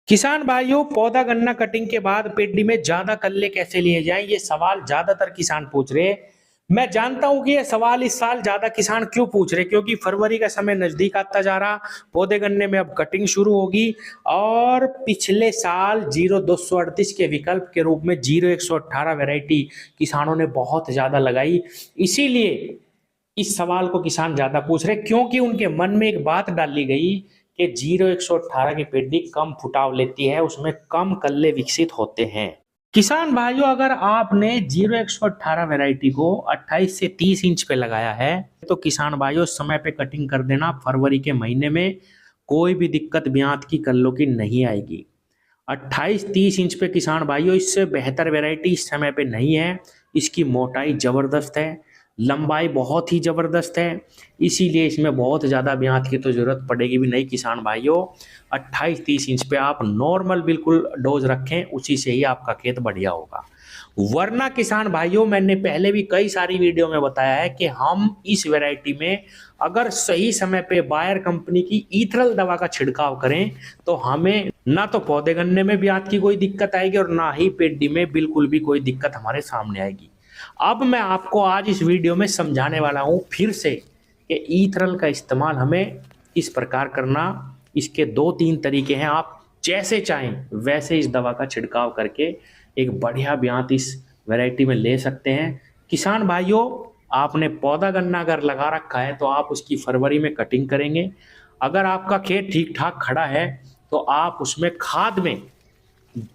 किसान भाइयों, पौधा गन्ना कटिंग के बाद पेडी में ज्यादा कल्ले कैसे लिए जाएं? ये सवाल ज्यादातर किसान पूछ रहे हैं। मैं जानता हूं कि ये सवाल इस साल ज्यादा किसान क्यों पूछ रहे हैं, क्योंकि फरवरी का समय नजदीक आता जा रहा। पौधे गन्ने में अब कटिंग शुरू होगी और पिछले साल 0238 के विकल्प के रूप में 0118 वैरायटी किसानों ने बहुत ज्यादा लगाई। इसीलिए इस सवाल को किसान ज्यादा पूछ रहे, क्योंकि उनके मन में एक बात डाली गई कि 0118 की पेडी कम फुटाव लेती है, उसमें कम कल्ले विकसित होते हैं। किसान भाइयों, अगर आपने 0118 वैरायटी को 28 से 30 इंच पे लगाया है तो किसान भाइयों समय पे कटिंग कर देना। फरवरी के महीने में कोई भी दिक्कत ब्यात की कल्लों की नहीं आएगी। 28-30 इंच पे किसान भाइयों, इससे बेहतर वैरायटी इस समय पे नहीं है। इसकी मोटाई जबरदस्त है, लंबाई बहुत ही जबरदस्त है, इसीलिए इसमें बहुत ज़्यादा ब्यात की तो ज़रूरत पड़ेगी भी नहीं। किसान भाइयों, 28-30 इंच पे आप नॉर्मल बिल्कुल डोज रखें, उसी से ही आपका खेत बढ़िया होगा। वरना किसान भाइयों, मैंने पहले भी कई सारी वीडियो में बताया है कि हम इस वैरायटी में अगर सही समय पे बायर कंपनी की ईथरल दवा का छिड़काव करें तो हमें ना तो पौधे गन्ने में ब्यात की कोई दिक्कत आएगी और ना ही पेडी में बिल्कुल भी कोई दिक्कत हमारे सामने आएगी। अब मैं आपको आज इस वीडियो में समझाने वाला हूं फिर से कि ईथरल का इस्तेमाल हमें इस प्रकार करना। इसके 2-3 तरीके हैं, आप जैसे चाहें वैसे इस दवा का छिड़काव करके एक बढ़िया ब्यात इस वैरायटी में ले सकते हैं। किसान भाइयों, आपने पौधा गन्ना अगर लगा रखा है तो आप उसकी फरवरी में कटिंग करेंगे। अगर आपका खेत ठीक ठाक खड़ा है तो आप उसमें खाद में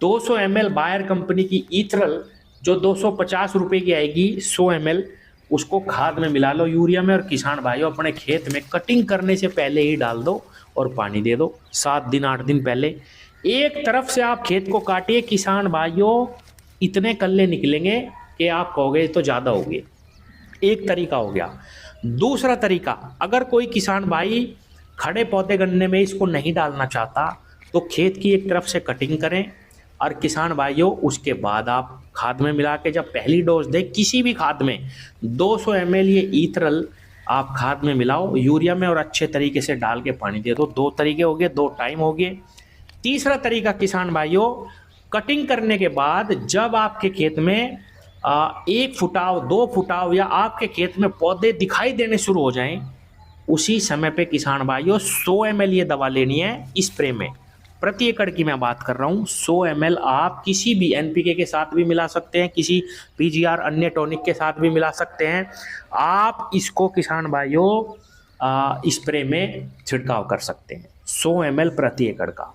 200 ml बायर कंपनी की ईथरल, जो 250 रुपए की आएगी 100 ml, उसको खाद में मिला लो, यूरिया में। और किसान भाइयों, अपने खेत में कटिंग करने से पहले ही डाल दो और पानी दे दो 7 दिन 8 दिन पहले। एक तरफ से आप खेत को काटिए किसान भाइयों, इतने कल्ले निकलेंगे कि आप कहोगे तो ज़्यादा हो गए। एक तरीका हो गया। दूसरा तरीका, अगर कोई किसान भाई खड़े पौधे गन्ने में इसको नहीं डालना चाहता तो खेत की एक तरफ से कटिंग करें और किसान भाइयों उसके बाद आप खाद में मिला के जब पहली डोज दें, किसी भी खाद में 200 ml ये ईथरल आप खाद में मिलाओ यूरिया में और अच्छे तरीके से डाल के पानी दे दो। 2 तरीके हो गए, 2 टाइम हो गए। तीसरा तरीका किसान भाइयों, कटिंग करने के बाद जब आपके खेत में 1 फुटाव 2 फुटाव या आपके खेत में पौधे दिखाई देने शुरू हो जाएं, उसी समय पे किसान भाइयों 100 ml ये दवा लेनी है स्प्रे में। प्रति एकड़ की मैं बात कर रहा हूँ। 100 ml आप किसी भी एनपीके के साथ भी मिला सकते हैं, किसी पीजीआर अन्य टॉनिक के साथ भी मिला सकते हैं। आप इसको किसान भाइयों स्प्रे में छिड़काव कर सकते हैं 100 ml प्रति एकड़ का।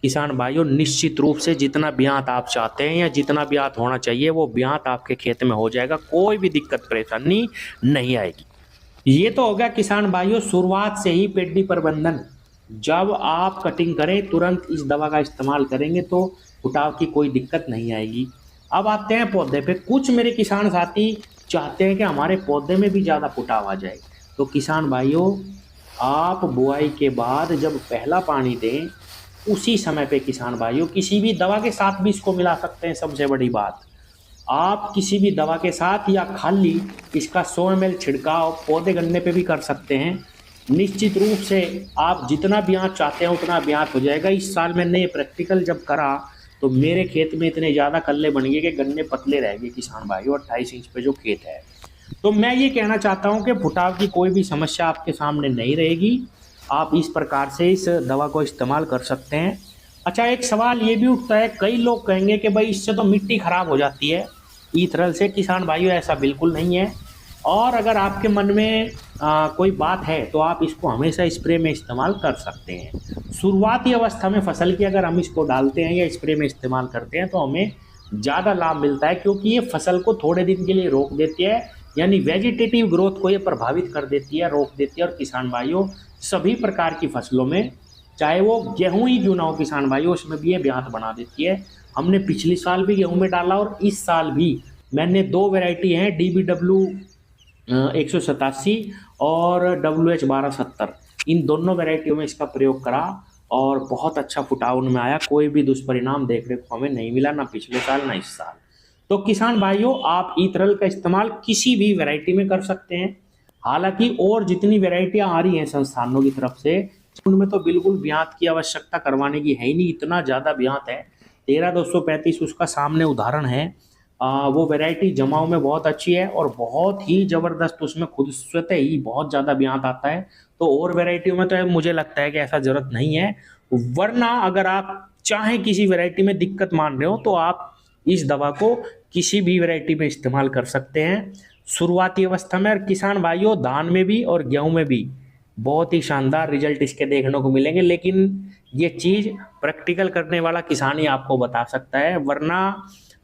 किसान भाइयों, निश्चित रूप से जितना ब्यात आप चाहते हैं या जितना ब्यात होना चाहिए वो ब्यात आपके खेत में हो जाएगा, कोई भी दिक्कत परेशानी नहीं आएगी। ये तो हो गया किसान भाइयों शुरुआत से ही पेडी प्रबंधन। जब आप कटिंग करें तुरंत इस दवा का इस्तेमाल करेंगे तो फुटाव की कोई दिक्कत नहीं आएगी। अब आते हैं पौधे पे। कुछ मेरे किसान साथी चाहते हैं कि हमारे पौधे में भी ज़्यादा फुटाव आ जाए, तो किसान भाइयों आप बुआई के बाद जब पहला पानी दें उसी समय पे किसान भाइयों किसी भी दवा के साथ भी इसको मिला सकते हैं। सबसे बड़ी बात, आप किसी भी दवा के साथ या खाली इसका 100 ml छिड़काव पौधे गन्ने पे भी कर सकते हैं। निश्चित रूप से आप जितना ब्यात चाहते हैं उतना ब्यात हो जाएगा। इस साल मैंने ये प्रैक्टिकल जब करा तो मेरे खेत में इतने ज़्यादा कल्ले बन गए कि गन्ने पतले रह गए किसान भाइयों, 28 इंच पे जो खेत है। तो मैं ये कहना चाहता हूँ कि फुटाव की कोई भी समस्या आपके सामने नहीं रहेगी। आप इस प्रकार से इस दवा को इस्तेमाल कर सकते हैं। अच्छा, एक सवाल ये भी उठता है, कई लोग कहेंगे कि भाई इससे तो मिट्टी खराब हो जाती है ईथरल से। किसान भाइयों, ऐसा बिल्कुल नहीं है। और अगर आपके मन में कोई बात है तो आप इसको हमेशा स्प्रे में इस्तेमाल कर सकते हैं। शुरुआती अवस्था में फसल की अगर हम इसको डालते हैं या स्प्रे में इस्तेमाल करते हैं तो हमें ज़्यादा लाभ मिलता है, क्योंकि ये फसल को थोड़े दिन के लिए रोक देती है, यानी वेजिटेटिव ग्रोथ को ये प्रभावित कर देती है, रोक देती है। और किसान भाइयों सभी प्रकार की फसलों में, चाहे वो गेहूं ही क्यों ना हो किसान भाइयों, उसमें भी ये ब्यात बना देती है। हमने पिछले साल भी गेहूं में डाला और इस साल भी मैंने 2 वैरायटी हैं, DBW 187 और WH 1270, इन दोनों वैरायटियों में इसका प्रयोग करा और बहुत अच्छा फुटाव उनमें आया। कोई भी दुष्परिणाम देखने को हमें नहीं मिला, ना पिछले साल ना इस साल। तो किसान भाइयों, आप ईथरल का इस्तेमाल किसी भी वैरायटी में कर सकते हैं। हालांकि और जितनी वैरायटियां आ रही हैं संस्थानों की तरफ से, उनमें तो बिल्कुल ब्यात की आवश्यकता करवाने की है ही नहीं, इतना ज़्यादा ब्यात है। 13,235 उसका सामने उदाहरण है। वो वैरायटी जमाव में बहुत अच्छी है और बहुत ही ज़बरदस्त उसमें खुद स्वतः ही बहुत ज़्यादा ब्यात आता है। तो और वैरायटियों में तो मुझे लगता है कि ऐसा ज़रूरत नहीं है। वरना अगर आप चाहें किसी वैरायटी में दिक्कत मान रहे हो तो आप इस दवा को किसी भी वैरायटी में इस्तेमाल कर सकते हैं शुरुआती अवस्था में। और किसान भाइयों, धान में भी और गेहूं में भी बहुत ही शानदार रिजल्ट इसके देखने को मिलेंगे, लेकिन ये चीज़ प्रैक्टिकल करने वाला किसान ही आपको बता सकता है। वरना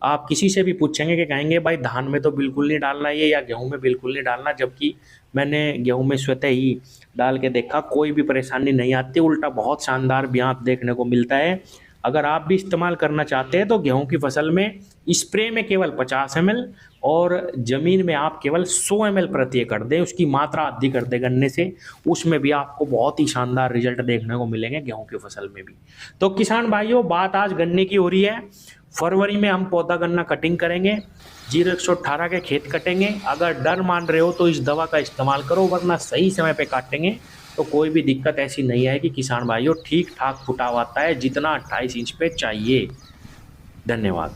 आप किसी से भी पूछेंगे कि कहेंगे भाई धान में तो बिल्कुल नहीं डालना ये, या गेहूं में बिल्कुल नहीं डालना, जबकि मैंने गेहूं में स्वतः ही डाल के देखा, कोई भी परेशानी नहीं आती, उल्टा बहुत शानदार ब्यात देखने को मिलता है। अगर आप भी इस्तेमाल करना चाहते हैं तो गेहूं की फसल में स्प्रे में केवल 50 ml और ज़मीन में आप केवल 100 ml प्रति एकड़ दें, उसकी मात्रा आधी कर दें गन्ने से, उसमें भी आपको बहुत ही शानदार रिजल्ट देखने को मिलेंगे गेहूं की फसल में भी। तो किसान भाइयों, बात आज गन्ने की हो रही है। फरवरी में हम पौधा गन्ना कटिंग करेंगे, 0118 के खेत कटेंगे। अगर डर मान रहे हो तो इस दवा का इस्तेमाल करो, वरना सही समय पे काटेंगे तो कोई भी दिक्कत ऐसी नहीं आएगी किसान भाइयों। ठीक ठाक फुटाव आता है जितना 28 इंच पे चाहिए। धन्यवाद।